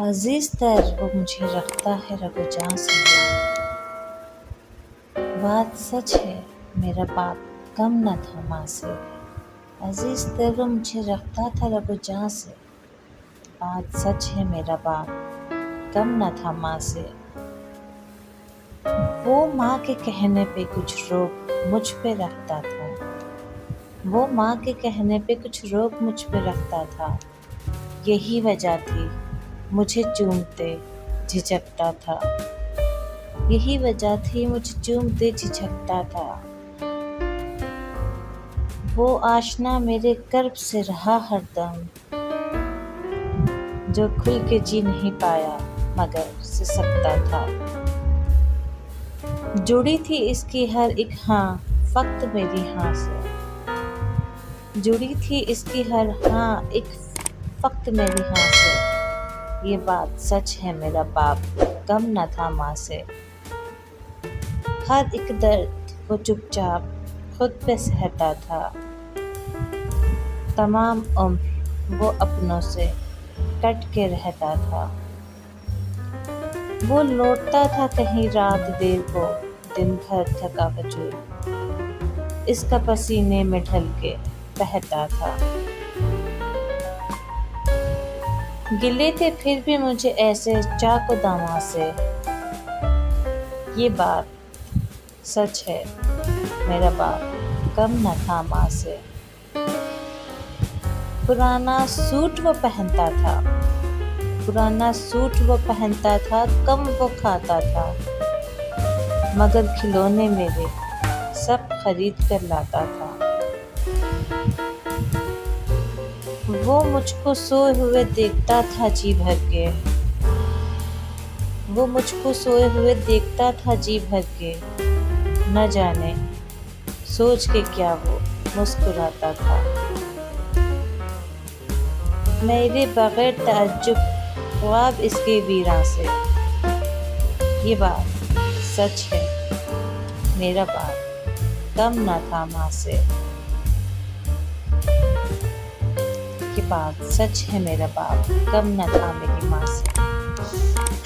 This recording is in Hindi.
अजीज तर वो मुझे रखता है रगो जान से। बात सच है मेरा बाप कम न था माँ से। अजीज तर वो मुझे रखता था रगो जान से। बात सच है मेरा बाप कम न था माँ से। वो माँ के कहने पे कुछ रोक मुझ पे रखता था। वो माँ के कहने पे कुछ रोक मुझ पे रखता था। यही वजह थी मुझे चूमते झिझकता था। यही वजह थी मुझे चूमते झिझकता था। वो आशना मेरे कर्ब से रहा हरदम, जो खुल के जी नहीं पाया मगर सिसकता था। जुड़ी थी इसकी हर एक हाँ फक्त मेरी हाँ से। जुड़ी थी इसकी हर हाँ एक फक्त मेरी हाँ से। ये बात सच है मेरा बाप कम न था माँ से। हर एक दर्द वो चुपचाप खुद पे सहता था। तमाम उम्र वो अपनों से कट के रहता था। वो लौटता था कहीं रात देर को, दिन भर थका वजूद इसका पसीने में ढल के बहता था। गिले थे फिर भी मुझे ऐसे चाको दामा से। ये बात सच है मेरा बाप कम न था माँ से। पुराना सूट वो पहनता था, पुराना सूट वो पहनता था, कम वो खाता था, मगर खिलौने मेरे सब खरीद कर लाता था। वो मुझको सोए हुए देखता था जी भर के। वो मुझको सोए हुए देखता था जी भर के। न जाने सोच के क्या वो मुस्कुराता था। मेरे बगैर ताज्जुब ख्वाब इसके वीरां से। ये बात सच है मेरा बाप कम न था माँ से। ये बात सच है मेरा बाप कम न था मेरी माँ से।